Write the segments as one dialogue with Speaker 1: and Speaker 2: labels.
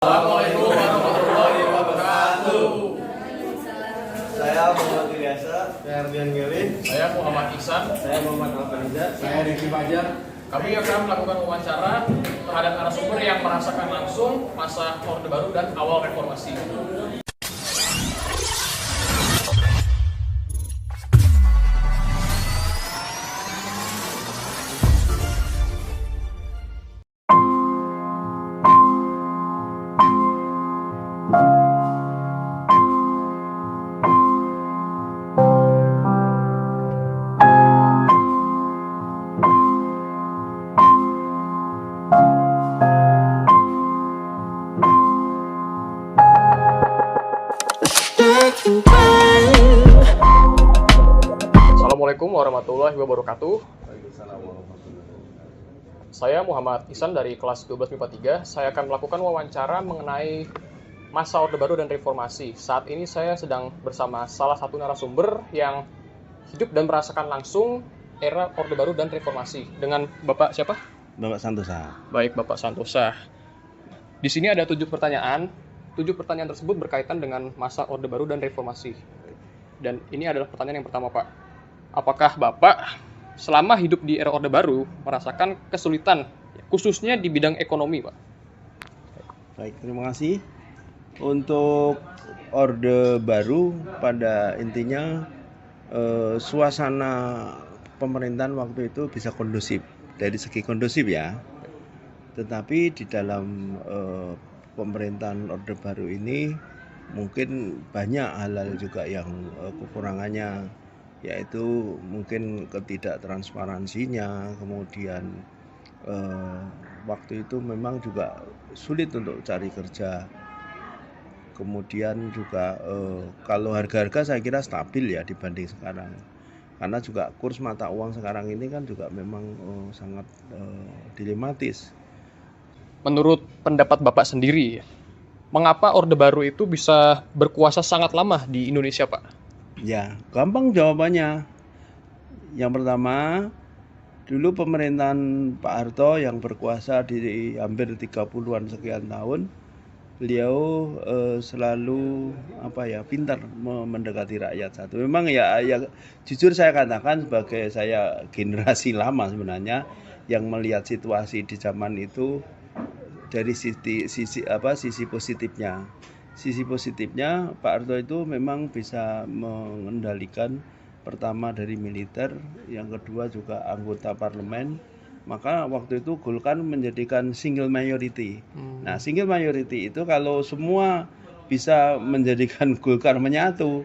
Speaker 1: Assalamualaikum warahmatullahi wabarakatuh.
Speaker 2: Saya Muhammad Ilyasa, saya Ardian Gili,
Speaker 1: Saya Muhammad Ihsan.
Speaker 2: saya Muhammad Alfariza,
Speaker 3: Saya Riki Fajar.
Speaker 1: Kami akan melakukan wawancara terhadap narasumber yang merasakan langsung masa Orde Baru dan awal reformasi. Assalamualaikum warahmatullahi wabarakatuh. Saya Muhammad Ihsan dari kelas 12 MIPA 3. Saya akan melakukan wawancara mengenai masa Orde Baru dan Reformasi. Saat ini saya sedang bersama salah satu narasumber yang hidup dan merasakan langsung era Orde Baru dan Reformasi. Dengan Bapak siapa?
Speaker 2: Bapak Santosa.
Speaker 1: Baik, Bapak Santosa. Di sini ada 7 pertanyaan. 7 pertanyaan tersebut berkaitan dengan masa Orde Baru dan Reformasi. Dan ini adalah pertanyaan yang pertama, Pak. Apakah Bapak selama hidup di era Orde Baru merasakan kesulitan, khususnya di bidang ekonomi, Pak?
Speaker 2: Baik, terima kasih. Untuk Orde Baru pada intinya suasana pemerintahan waktu itu bisa kondusif, dari segi kondusif ya. Tetapi di dalam pemerintahan Orde Baru ini mungkin banyak hal-hal juga yang kekurangannya, yaitu mungkin ketidaktransparansinya, kemudian waktu itu memang juga sulit untuk cari kerja. Kemudian juga kalau harga-harga saya kira stabil ya dibanding sekarang, karena juga kurs mata uang sekarang ini kan juga memang sangat dilematis.
Speaker 1: Menurut pendapat Bapak sendiri, mengapa Orde Baru itu bisa berkuasa sangat lama di Indonesia, Pak?
Speaker 2: Ya, gampang jawabannya. Yang pertama, dulu pemerintahan Pak Harto yang berkuasa di hampir 30-an sekian tahun, beliau selalu pintar mendekati rakyat satu. Memang ya jujur saya katakan sebagai saya generasi lama sebenarnya yang melihat situasi di zaman itu dari sisi positifnya. Sisi positifnya Pak Harto itu memang bisa mengendalikan, pertama dari militer, yang kedua juga anggota parlemen. Maka waktu itu Golkar menjadikan single majority. Nah, single majority itu kalau semua bisa menjadikan Golkar menyatu.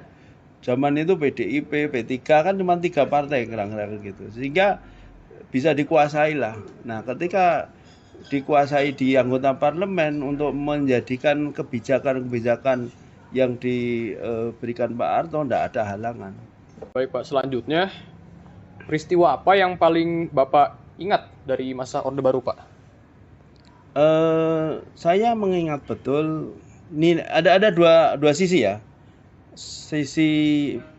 Speaker 2: Zaman itu PDIP, P3 kan cuma 3 partai kira-kira gitu. Sehingga bisa dikuasai lah. Nah, ketika dikuasai di anggota parlemen untuk menjadikan kebijakan-kebijakan yang diberikan Pak Harto, tidak ada halangan.
Speaker 1: Baik, Pak. Selanjutnya, peristiwa apa yang paling Bapak ingat dari masa Orde Baru, Pak?
Speaker 2: Saya mengingat betul, ini ada dua sisi ya. Sisi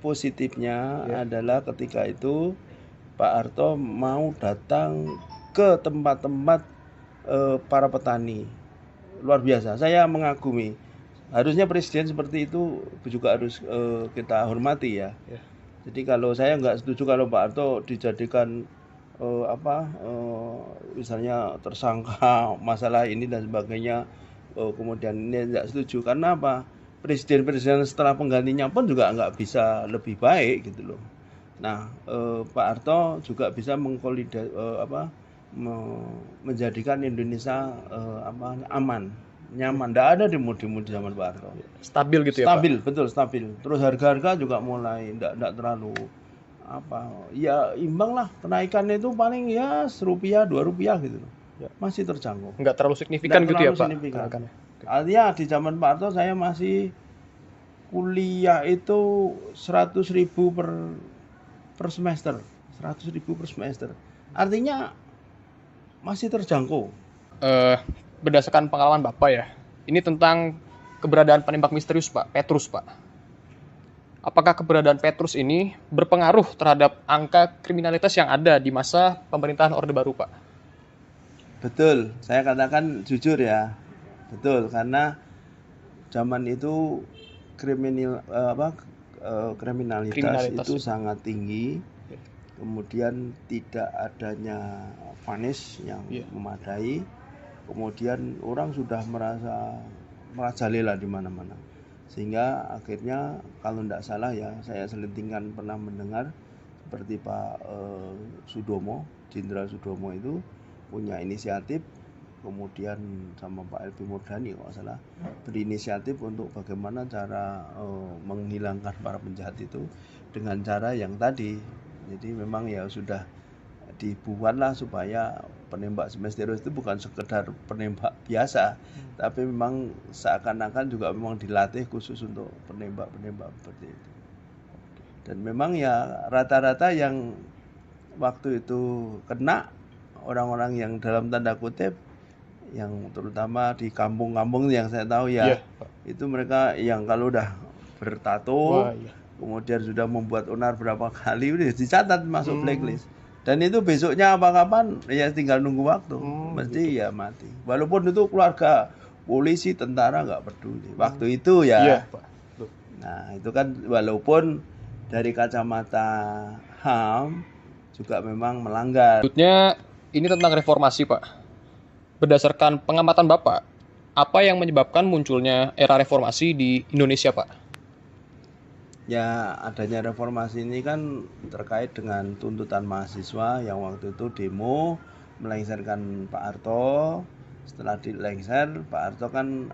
Speaker 2: positifnya adalah ketika itu Pak Harto mau datang ke tempat-tempat para petani. Luar biasa, saya mengagumi. Harusnya presiden seperti itu juga harus kita hormati ya. Jadi kalau saya nggak setuju kalau Pak Harto dijadikan misalnya tersangka masalah ini dan sebagainya, kemudian ini tidak setuju. Karena apa? Presiden-presiden setelah penggantinya pun juga nggak bisa lebih baik gitu loh. Nah, Pak Harto juga bisa menjadikan Indonesia aman, nyaman. Tidak ada demo di zaman Pak Harto.
Speaker 1: Stabil gitu ya,
Speaker 2: Stabil,
Speaker 1: Pak?
Speaker 2: betul stabil. Terus harga-harga juga mulai tidak terlalu ya imbang lah. Kenaikannya itu paling ya Rp1, Rp2 gitu loh.
Speaker 1: Ya.
Speaker 2: Masih terjangkau.
Speaker 1: Nggak terlalu signifikan gitu ya, Pak?
Speaker 2: Signifikan. Artinya di zaman Pak Harto saya masih kuliah itu 100.000 per semester. 100.000 per semester. Artinya masih terjangkau.
Speaker 1: Berdasarkan pengalaman Bapak ya, ini tentang keberadaan penembak misterius, Pak, Petrus, Pak. Apakah keberadaan Petrus ini berpengaruh terhadap angka kriminalitas yang ada di masa pemerintahan Orde Baru, Pak?
Speaker 2: Betul, saya katakan jujur ya, Betul, karena zaman itu kriminalitas
Speaker 1: Kriminalitas
Speaker 2: itu
Speaker 1: ya.
Speaker 2: sangat tinggi,
Speaker 1: Ya.
Speaker 2: kemudian tidak adanya vonis yang
Speaker 1: Iya.
Speaker 2: memadai, kemudian orang sudah merasa merajalela di mana-mana, sehingga akhirnya kalau tidak salah ya, saya selentingan pernah mendengar seperti Pak Sudomo, Jenderal Sudomo itu punya inisiatif, kemudian sama Pak Elvi Murdani kalau nggak salah berinisiatif untuk bagaimana cara menghilangkan para penjahat itu dengan cara yang tadi. Jadi memang ya sudah dibuatlah supaya penembak misterius itu bukan sekedar penembak biasa, tapi memang seakan-akan juga memang dilatih khusus untuk penembak-penembak seperti itu. Dan memang ya rata-rata yang waktu itu kena orang-orang yang dalam tanda kutip, yang terutama di kampung-kampung yang saya tahu ya,
Speaker 1: Iya, Pak.
Speaker 2: itu mereka yang kalau udah bertato,
Speaker 1: Wah, iya.
Speaker 2: kemudian sudah membuat onar berapa kali, udah dicatat masuk blacklist. Dan itu besoknya apa kapan ya tinggal nunggu waktu, mesti ya mati. Walaupun itu keluarga, polisi, tentara nggak peduli. Waktu itu ya.
Speaker 1: Iya, Pak. Betul.
Speaker 2: Nah itu kan walaupun dari kacamata HAM juga memang melanggar.
Speaker 1: Selanjutnya ini tentang reformasi, Pak. Berdasarkan pengamatan Bapak, apa yang menyebabkan munculnya era reformasi di Indonesia, Pak?
Speaker 2: Ya adanya reformasi ini kan terkait dengan tuntutan mahasiswa yang waktu itu demo melengsarkan Pak Harto. Setelah dilengser, Pak Harto kan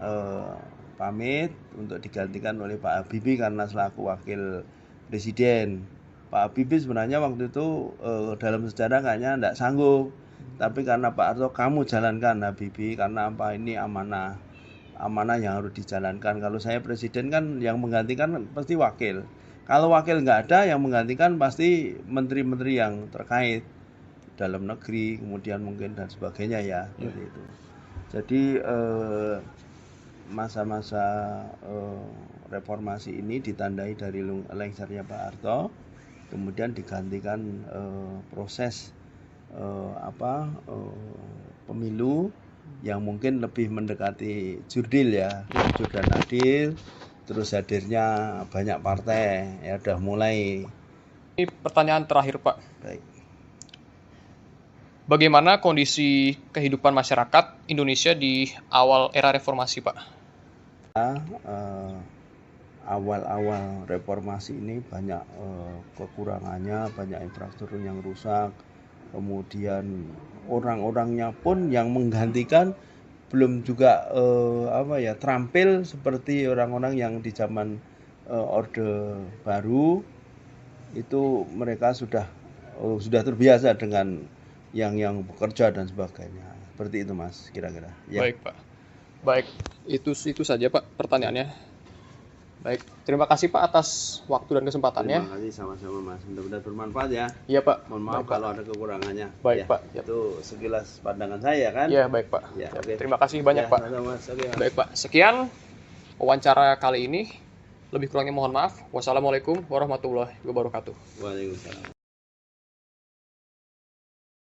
Speaker 2: pamit untuk digantikan oleh Pak Habibie karena selaku wakil presiden. Pak Habibie sebenarnya waktu itu dalam sejarah kayaknya tidak sanggup, tapi karena Pak Harto, kamu jalankan Habibie, karena apa, ini amanah yang harus dijalankan. Kalau saya presiden kan yang menggantikan pasti wakil. Kalau wakil nggak ada, yang menggantikan pasti menteri-menteri yang terkait dalam negeri, kemudian mungkin dan sebagainya ya, seperti itu. Jadi masa-masa reformasi ini ditandai dari lengsernya Pak Harto, kemudian digantikan proses pemilu yang mungkin lebih mendekati jurdil ya, jujur dan adil, terus hadirnya banyak partai ya, udah mulai.
Speaker 1: Ini pertanyaan terakhir, Pak.
Speaker 2: Baik.
Speaker 1: Bagaimana kondisi kehidupan masyarakat Indonesia di awal era reformasi, Pak?
Speaker 2: Awal-awal reformasi ini banyak kekurangannya, banyak infrastruktur yang rusak, kemudian orang-orangnya pun yang menggantikan belum juga terampil seperti orang-orang yang di zaman Orde Baru itu. Mereka sudah terbiasa dengan yang bekerja dan sebagainya. Seperti itu Mas, kira-kira ya.
Speaker 1: Baik, Pak. Baik, itu saja Pak pertanyaannya. Baik, terima kasih Pak atas waktu dan kesempatannya.
Speaker 2: Terima kasih, sama-sama Mas, mudah-mudahan bermanfaat ya.
Speaker 1: Iya Pak.
Speaker 2: Mohon maaf kalau ada kekurangannya.
Speaker 1: Baik
Speaker 2: ya,
Speaker 1: Pak.
Speaker 2: Itu sekilas pandangan saya kan.
Speaker 1: Iya baik Pak.
Speaker 2: Ya,
Speaker 1: Ya,
Speaker 2: oke.
Speaker 1: terima kasih banyak
Speaker 2: Ya,
Speaker 1: Pak.
Speaker 2: sama-sama, Mas. Oke, Mas.
Speaker 1: Baik Pak, sekian wawancara kali ini. Lebih kurangnya mohon maaf. Wassalamualaikum warahmatullahi wabarakatuh.
Speaker 2: Waalaikumsalam.